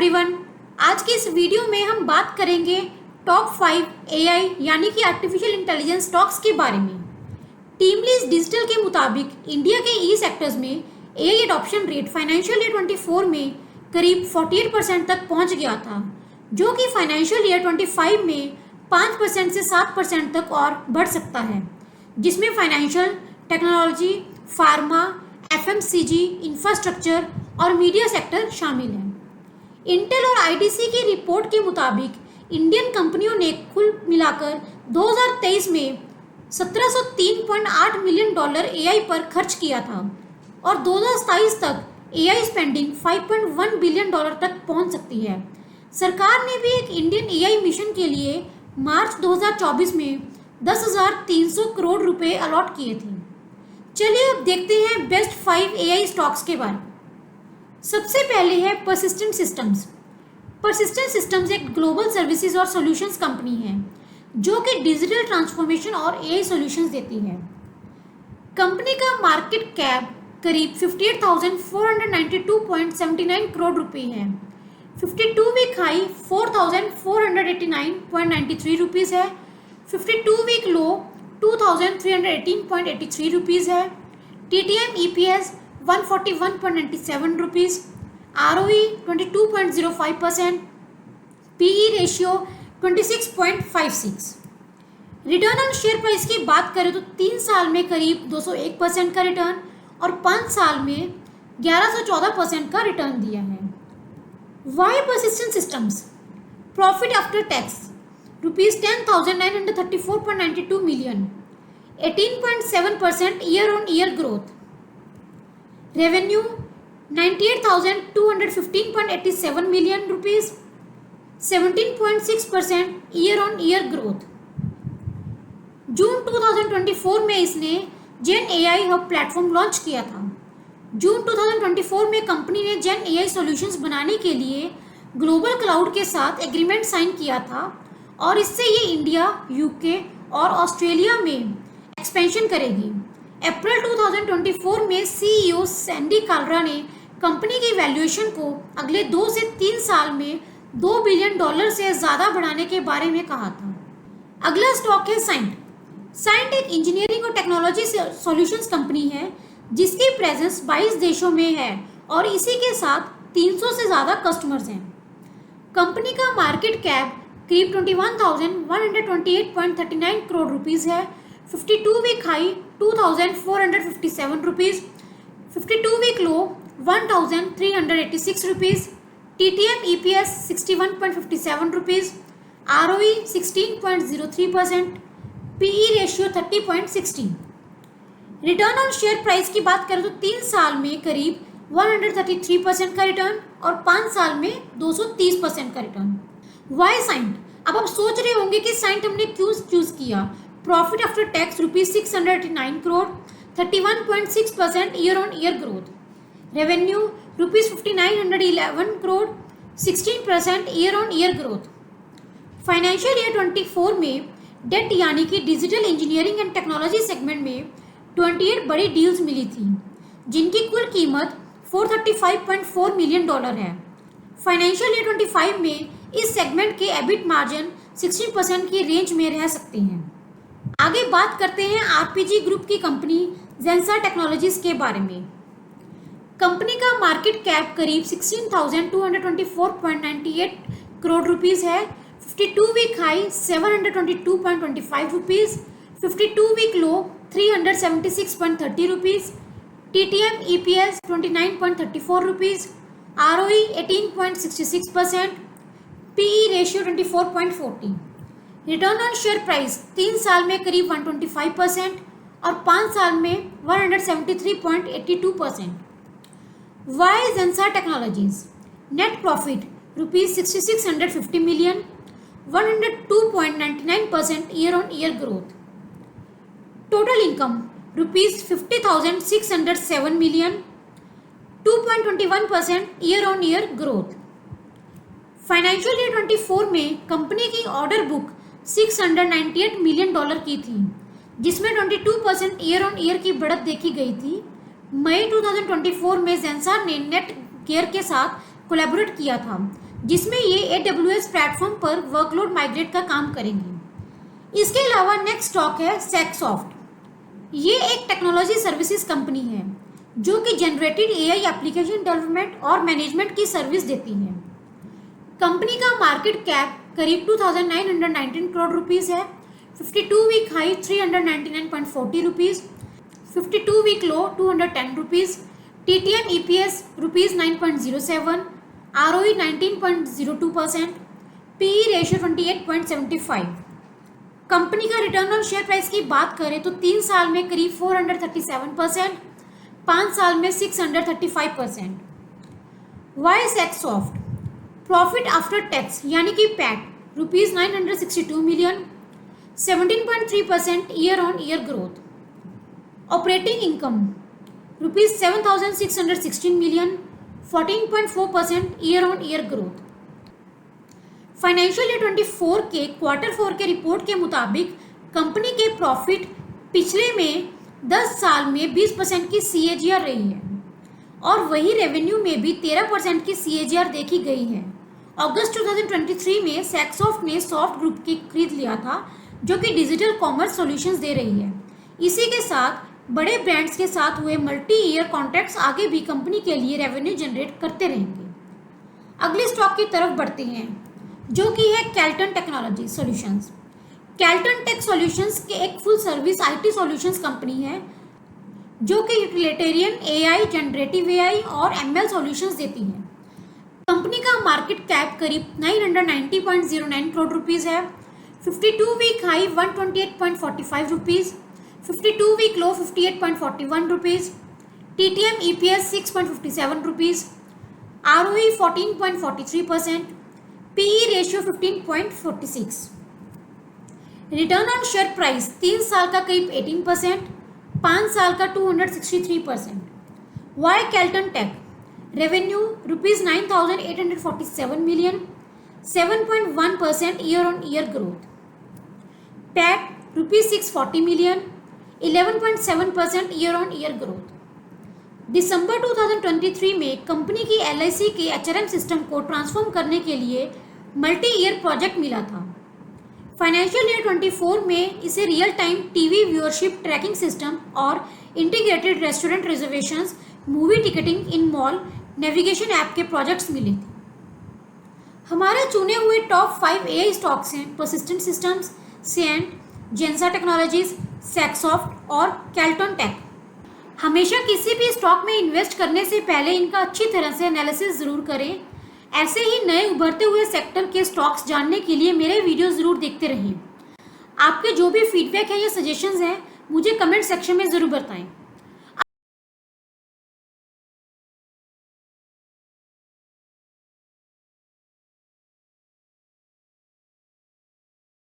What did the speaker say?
Everyone, आज की इस वीडियो में हम बात करेंगे टॉप 5 एआई यानी कि आर्टिफिशियल इंटेलिजेंस स्टॉक्स के बारे में। टीमलीज डिजिटल के मुताबिक इंडिया के ई सेक्टर्स में AI adoption rate financial year 24 में करीब 48% तक पहुंच गया था, जो कि फाइनेंशियल ईयर 25 में 5% से 7% तक और बढ़ सकता है, जिसमें financial, technology, pharma, FMCG, infrastructure और मीडिया सेक्टर शामिल हैं। इंटेल और आईटीसी की रिपोर्ट के मुताबिक इंडियन कंपनियों ने कुल मिलाकर 2023 में $1703.8 मिलियन एआई पर खर्च किया था और 2027 तक एआई स्पेंडिंग $5.1 बिलियन तक पहुंच सकती है। सरकार ने भी एक इंडियन एआई मिशन के लिए मार्च 2024 में 10,300 करोड़ रुपए अलॉट किए थे। चलिए अब देखते हैं बेस्ट 5 एआई स्टॉक्स के बारे में। सबसे पहले है परसिस्टेंट सिस्टम्स। परसिस्टेंट सिस्टम्स एक ग्लोबल सर्विसेज और सॉल्यूशंस कंपनी है जो कि डिजिटल ट्रांसफॉर्मेशन और एआई सॉल्यूशंस देती है। कंपनी का मार्केट कैप करीब 58,492.79 करोड़ रुपए है। 52 वीक हाई 4,489.93 रुपीज़ है। 52 वीक लो 2,318.83 रुपीज़ है। TTM EPS 141.97 rupees, ROE 22.05%, PE ratio 26.56। Return on share price की बात करें तो 3 साल में करीब 201% का रिटर्न और 5 साल में 1114% का रिटर्न दिया है। Why Persistent Systems profit after tax rupees 10,934.92 million, 18.7% year on year growth. Revenue 98,215.87 million rupees, 17.6% year on year growth. June 2024 में इसने Gen AI hub platform launch किया था। जून 2024 में कंपनी ने जेन एआई सॉल्यूशंस बनाने के लिए ग्लोबल क्लाउड के साथ एग्रीमेंट साइन किया था और इससे ये इंडिया, यूके और ऑस्ट्रेलिया में एक्सपेंशन करेगी। अप्रैल 2024 में सीईओ सैंडी कालरा ने कंपनी की वैल्यूएशन को अगले 2 से 3 साल में $2 बिलियन से ज़्यादा बढ़ाने के बारे में कहा था। अगला स्टॉक है साइंट। साइंट एक इंजीनियरिंग और टेक्नोलॉजी सॉल्यूशंस कंपनी है जिसकी प्रेजेंस 22 देशों में है और इसी के साथ 300 से ज़्यादा कस्टमर्स हैं। कंपनी का मार्केट कैप करीब 21,128.39 करोड़ रुपीज़ है। 52 week high 2,457 rupees, 52 week low 1,386 rupees, TTM EPS 61.57 rupees, ROE 16.03%, PE ratio 30.16। Return on share price की बात करें तो 3 साल में करीब 133% का रिटर्न और 5 साल में 230% का रिटर्न। वाई साइंट? अब आप सोच रहे होंगे कि साइंट हमने क्यों चूज किया। Profit after tax rupees 689 crore, 31.6% year on year growth. Revenue rupees 5,911 crore, 16% year on year growth. Financial year 24 में डेट यानी कि digital engineering and technology segment में 28 बड़ी डील्स मिली थी जिनकी कुल कीमत $435.4 मिलियन है। फाइनेंशियल ईयर 25 में इस सेगमेंट के एबिट मार्जिन 16% की रेंज में रह सकते हैं। आगे बात करते हैं आरपीजी ग्रुप की कंपनी जेंसा टेक्नोलॉजीज के बारे में। कंपनी का मार्केट कैप करीब 16,224.98 करोड़ रुपीज़ है। 52 week high 722.25 rupees, 52 week low 376.30 rupees, TTM EPS 29.34 rupees, ROE 18.66%, PE ratio 24.40। Return on share price 3 साल में करीब 125% और 5 साल में 173.82%। Why Zensar Technologies? Net profit rupees 6,650 million, 102.99% year on year growth. Total income rupees 50,607 million, 2.21% year on year growth. Financial year 24 में company की order book $698 million की थी, जिसमें 22% ईयर ऑन ईयर की बढ़त देखी गई थी। मई 2024 में जेंसा ने नेट गियर के साथ कोलैबोरेट किया था, जिसमें ये AWS प्लेटफॉर्म पर वर्कलोड माइग्रेट का काम करेंगे। इसके अलावा नेक्स्ट स्टॉक है सेक्सॉफ्ट। ये एक टेक्नोलॉजी सर्विसेज कंपनी है जो कि जनरेटेड AI एप्लीकेशन डेवलपमेंट और मैनेजमेंट की सर्विस देती है। कंपनी का मार्केट कैप करीब 2919 करोड़ रुपीस है। 52 week high 399.40 rupees, 52 week low 210 rupees, TTM EPS rupees 9.07, ROE 19.02%, PE ratio 28.75। Company का रिटर्न ऑन शेयर प्राइस की बात करें तो 3 साल में करीब 437%, 5 साल में 635%। वाई सेक्सॉफ्ट? प्रॉफिट आफ्टर टैक्स यानी कि PAT rupees 962 million, 17.3% year on year growth. Operating income rupees 7,616 million, 14.4% year on year growth. Financial year 24 के Q4 के रिपोर्ट के मुताबिक कंपनी के प्रॉफिट पिछले में 10 साल में 20% की CAGR रही है और वही रेवेन्यू में भी 13% की CAGR देखी गई है। अगस्त 2023 में सेक्सॉफ्ट ने सॉफ्ट ग्रुप की खरीद लिया था जो कि डिजिटल कॉमर्स सॉल्यूशंस दे रही है। इसी के साथ बड़े ब्रांड्स के साथ हुए मल्टी ईयर कॉन्ट्रैक्ट्स आगे भी कंपनी के लिए रेवेन्यू जनरेट करते रहेंगे। अगले स्टॉक की तरफ बढ़ते हैं जो कि है कैल्टन टेक्नोलॉजी सॉल्यूशंस। कैल्टन टेक सॉल्यूशंस के एक full service IT solutions company है जो कि यूटिलिटेरियन AI, जनरेटिव AI और ML सॉल्यूशंस देती है। कंपनी का मार्केट कैप करीब 990.09 करोड़ रुपीस है। 52 week high 128.45 rupees, 52 week low 58.41 rupees, TTM EPS 6.57 rupees, ROE 14.43%, PE ratio 15.46। Return on share price 3 साल का करीब 18%, 5 साल का 263%। Why Kellton Tech? Revenue rupees 9,847 million, 7.1% year on year growth. PAT rupees 640 million, 11.7% year on year growth. दिसंबर 2023 में company की LIC के HRM system को ट्रांसफॉर्म करने के लिए मल्टी ईयर प्रोजेक्ट मिला था। फाइनेंशियल ईयर 24 में इसे real time TV viewership tracking system और integrated restaurant reservations, movie ticketing in mall, navigation app के प्रोजेक्ट्स मिले थे। हमारे चुने हुए टॉप 5 AI स्टॉक्स हैं Persistent Systems, Cyient, Zensar Technologies, Saksoft और कैल्टन टेक। हमेशा किसी भी स्टॉक में इन्वेस्ट करने से पहले इनका अच्छी तरह से एनालिसिस ज़रूर करें। ऐसे ही नए उभरते हुए सेक्टर के स्टॉक्स जानने के लिए मेरे वीडियो ज़रूर देखते रहिए। आपके जो भी फीडबैक है या सजेशंस हैं मुझे कमेंट सेक्शन में ज़रूर बताएं।